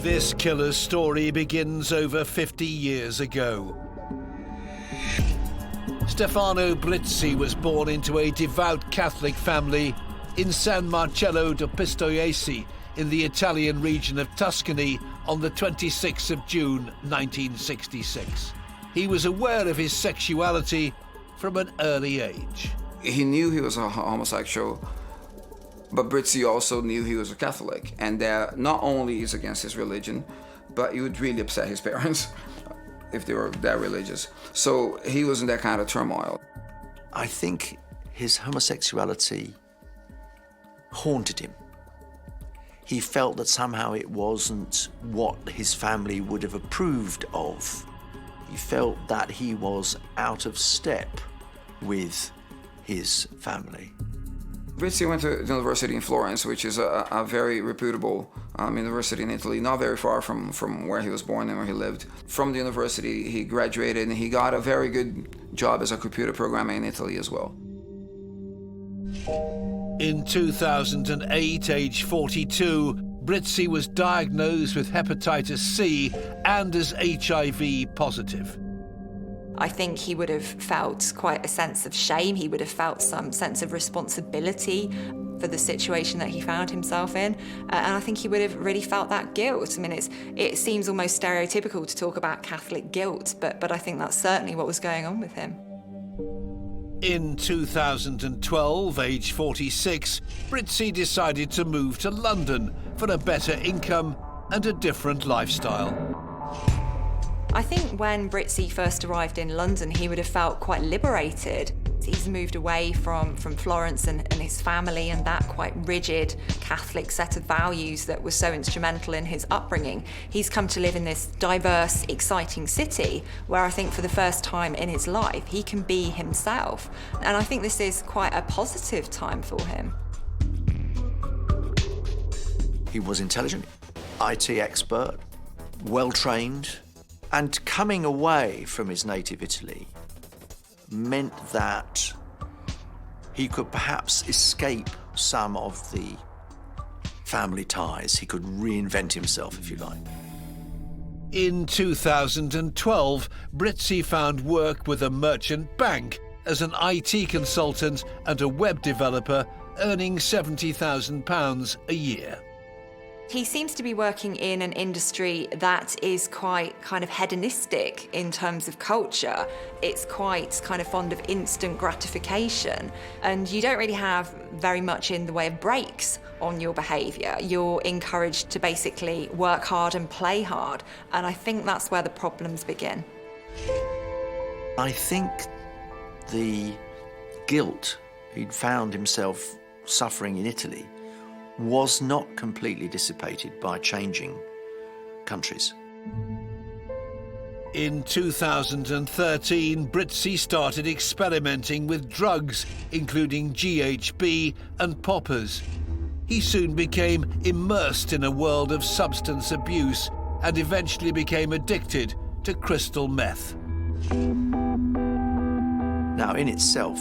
This killer's story begins over 50 years ago. Stefano Brizzi was born into a devout Catholic family in San Marcello de Pistoiese in the Italian region of Tuscany on the 26th of June 1966. He was aware of his sexuality from an early age. He knew he was a homosexual, but Brizzi also knew he was a Catholic, and that not only is against his religion, but it would really upset his parents if they were that religious. So he was in that kind of turmoil. I think his homosexuality haunted him. He felt that somehow it wasn't what his family would have approved of. He felt that he was out of step with his family. Brizzi went to the university in Florence, which is a very reputable university in Italy, not very far from where he was born and where he lived. From the university, he graduated and he got a very good job as a computer programmer in Italy as well. In 2008, age 42, Brizzi was diagnosed with hepatitis C and as HIV positive. I think he would have felt quite a sense of shame. He would have felt some sense of responsibility for the situation that he found himself in. And I think he would have really felt that guilt. I mean, it seems almost stereotypical to talk about Catholic guilt, but I think that's certainly what was going on with him. In 2012, age 46, Brizzi decided to move to London for a better income and a different lifestyle. I think when Brizzi first arrived in London, he would have felt quite liberated. He's moved away from Florence and his family and that quite rigid Catholic set of values that was so instrumental in his upbringing. He's come to live in this diverse, exciting city where I think for the first time in his life, he can be himself. And I think this is quite a positive time for him. He was intelligent, IT expert, well-trained, and coming away from his native Italy meant that he could perhaps escape some of the family ties. He could reinvent himself, if you like. In 2012, Brizzi found work with a merchant bank as an IT consultant and a web developer, earning £70,000 a year. He seems to be working in an industry that is quite kind of hedonistic in terms of culture. It's quite kind of fond of instant gratification, and you don't really have very much in the way of breaks on your behaviour. You're encouraged to basically work hard and play hard, and I think that's where the problems begin. I think the guilt he'd found himself suffering in Italy was not completely dissipated by changing countries. In 2013, Brizzi started experimenting with drugs, including GHB and poppers. He soon became immersed in a world of substance abuse and eventually became addicted to crystal meth. Now, in itself,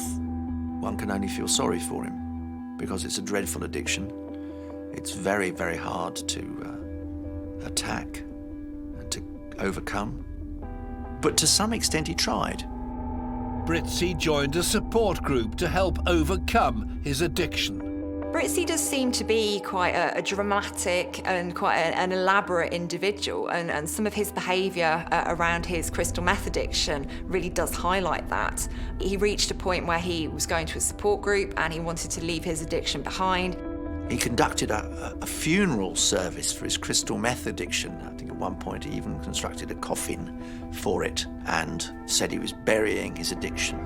one can only feel sorry for him because it's a dreadful addiction. It's very, very hard to attack and to overcome. But to some extent, he tried. Brizzi joined a support group to help overcome his addiction. Brizzi does seem to be quite a dramatic and quite an elaborate individual, and some of his behaviour around his crystal meth addiction really does highlight that. He reached a point where he was going to a support group and he wanted to leave his addiction behind. He conducted a funeral service for his crystal meth addiction. I think at one point he even constructed a coffin for it and said he was burying his addiction.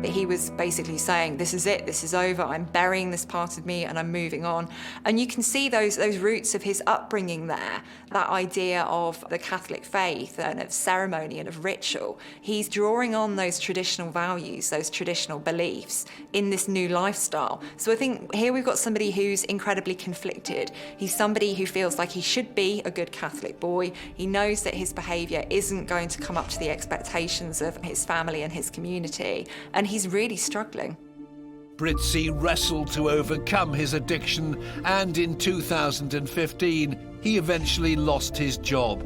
He was basically saying, this is it, this is over, I'm burying this part of me and I'm moving on. And you can see those roots of his upbringing there, that idea of the Catholic faith and of ceremony and of ritual. He's drawing on those traditional values, those traditional beliefs in this new lifestyle. So I think here we've got somebody who's incredibly conflicted. He's somebody who feels like he should be a good Catholic boy. He knows that his behaviour isn't going to come up to the expectations of his family and his community. And he's really struggling. Brizzi wrestled to overcome his addiction, and in 2015 he eventually lost his job.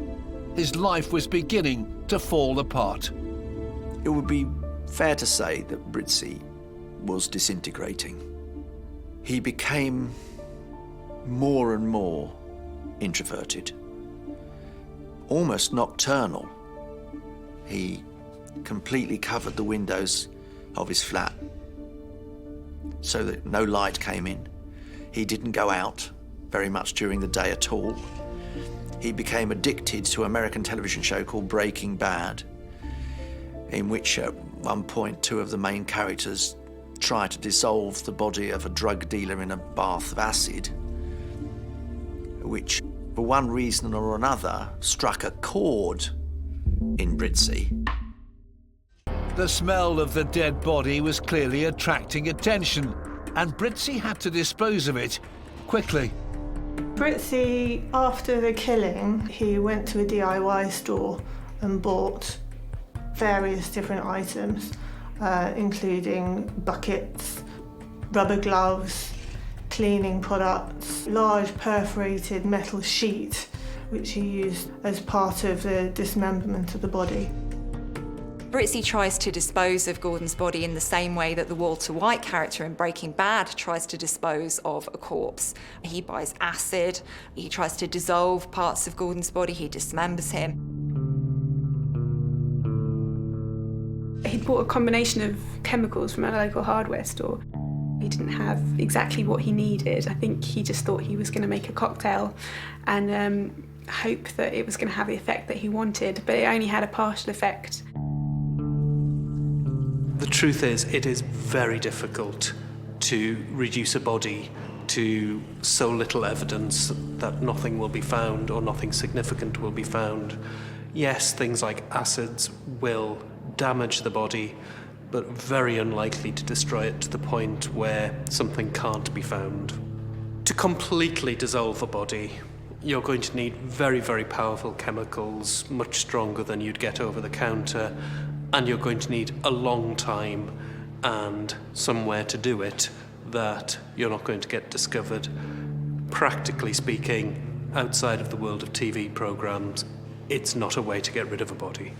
His life was beginning to fall apart. It would be fair to say that Brizzi was disintegrating. He became more and more introverted, almost nocturnal. He completely covered the windows of his flat so that no light came in. He didn't go out very much during the day at all. He became addicted to an American television show called Breaking Bad, in which at one point two of the main characters try to dissolve the body of a drug dealer in a bath of acid, which, for one reason or another, struck a chord in Brizzi. The smell of the dead body was clearly attracting attention, and Brizzi had to dispose of it quickly. Brizzi, after the killing, he went to a DIY store and bought various different items, including buckets, rubber gloves, cleaning products, large perforated metal sheet, which he used as part of the dismemberment of the body. Brizzi tries to dispose of Gordon's body in the same way that the Walter White character in Breaking Bad tries to dispose of a corpse. He buys acid, he tries to dissolve parts of Gordon's body, he dismembers him. He'd bought a combination of chemicals from a local hardware store. He didn't have exactly what he needed. I think he just thought he was going to make a cocktail and hope that it was going to have the effect that he wanted, but it only had a partial effect. The truth is, it is very difficult to reduce a body to so little evidence that nothing will be found or nothing significant will be found. Yes, things like acids will damage the body, but very unlikely to destroy it to the point where something can't be found. To completely dissolve a body, you're going to need very, very powerful chemicals, much stronger than you'd get over the counter, and you're going to need a long time and somewhere to do it that you're not going to get discovered. Practically speaking, outside of the world of TV programs, it's not a way to get rid of a body.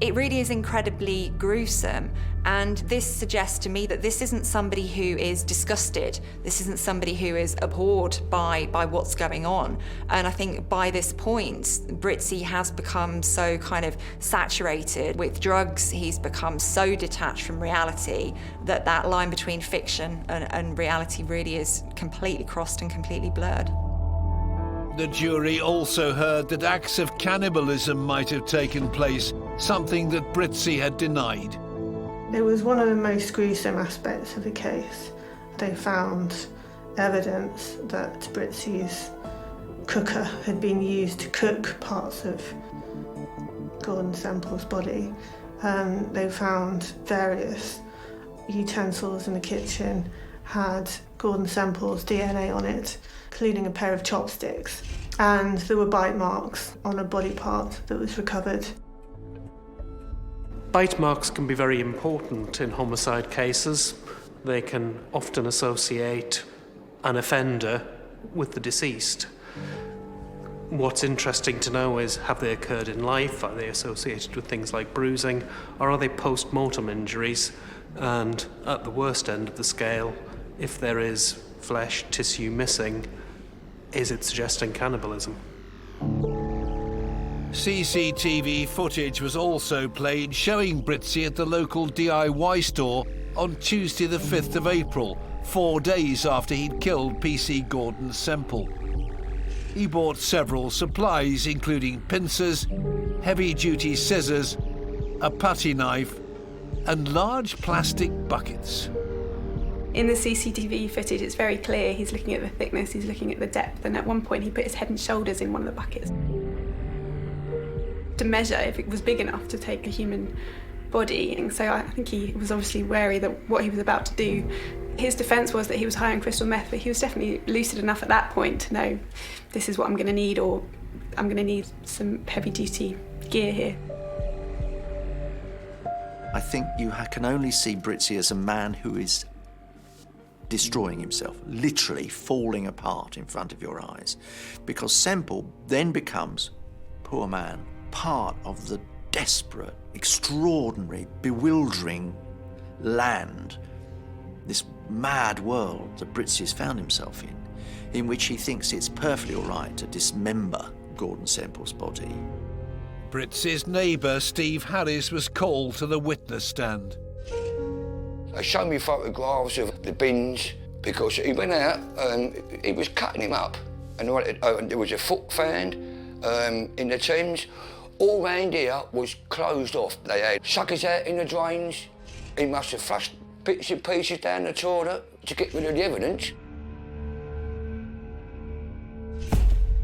It really is incredibly gruesome, and this suggests to me that this isn't somebody who is disgusted. This isn't somebody who is abhorred by what's going on. And I think by this point, Brizzi has become so kind of saturated with drugs, he's become so detached from reality that that line between fiction and reality really is completely crossed and completely blurred. The jury also heard that acts of cannibalism might have taken place, something that Brizzi had denied. It was one of the most gruesome aspects of the case. They found evidence that Brizzi's cooker had been used to cook parts of Gordon Semple's body. They found various utensils in the kitchen had Gordon Semple's DNA on it, including a pair of chopsticks, and there were bite marks on a body part that was recovered. Bite marks can be very important in homicide cases. They can often associate an offender with the deceased. What's interesting to know is, have they occurred in life? Are they associated with things like bruising? Or are they post-mortem injuries? And at the worst end of the scale, if there is flesh tissue missing, is it suggesting cannibalism? CCTV footage was also played showing Brizzi at the local DIY store on Tuesday the 5th of April, 4 days after he'd killed PC Gordon Semple. He bought several supplies, including pincers, heavy-duty scissors, a putty knife, and large plastic buckets. In the CCTV footage, it's very clear he's looking at the thickness, he's looking at the depth, and at one point he put his head and shoulders in one of the buckets to measure if it was big enough to take a human body. And so I think he was obviously wary that what he was about to do. His defence was that he was high on crystal meth, but he was definitely lucid enough at that point to know this is what I'm going to need, or I'm going to need some heavy-duty gear here. I think you can only see Brizzi as a man who is destroying himself, literally falling apart in front of your eyes, because Semple then becomes, poor man, part of the desperate, extraordinary, bewildering land, this mad world that Brizzi has found himself in which he thinks it's perfectly all right to dismember Gordon Semple's body. Brizzi's neighbour, Steve Harris, was called to the witness stand. They showed me photographs of the bins because he went out and he was cutting him up. And there was a foot found in the Thames. All round here was closed off. They had suckers out in the drains. He must have flushed bits and pieces down the toilet to get rid of the evidence.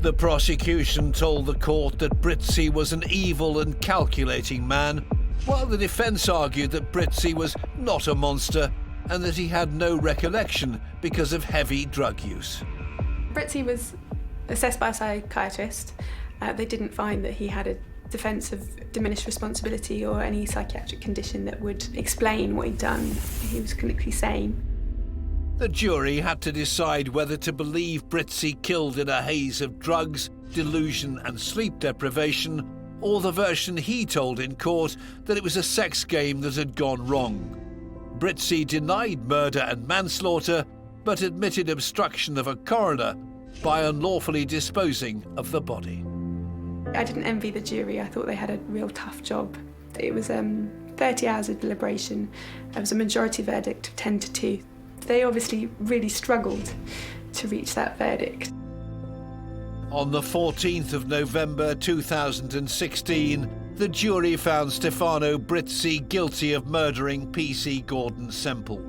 The prosecution told the court that Brizzi was an evil and calculating man, while the defence argued that Brizzi was not a monster and that he had no recollection because of heavy drug use. Brizzi was assessed by a psychiatrist. They didn't find that he had a defence of diminished responsibility or any psychiatric condition that would explain what he'd done. He was clinically sane. The jury had to decide whether to believe Brizzi killed in a haze of drugs, delusion and sleep deprivation, or the version he told in court that it was a sex game that had gone wrong. Brizzi denied murder and manslaughter, but admitted obstruction of a coroner by unlawfully disposing of the body. I didn't envy the jury. I thought they had a real tough job. It was 30 hours of deliberation. There was a majority verdict of 10-2. They obviously really struggled to reach that verdict. On the 14th of November 2016, the jury found Stefano Brizzi guilty of murdering PC Gordon Semple.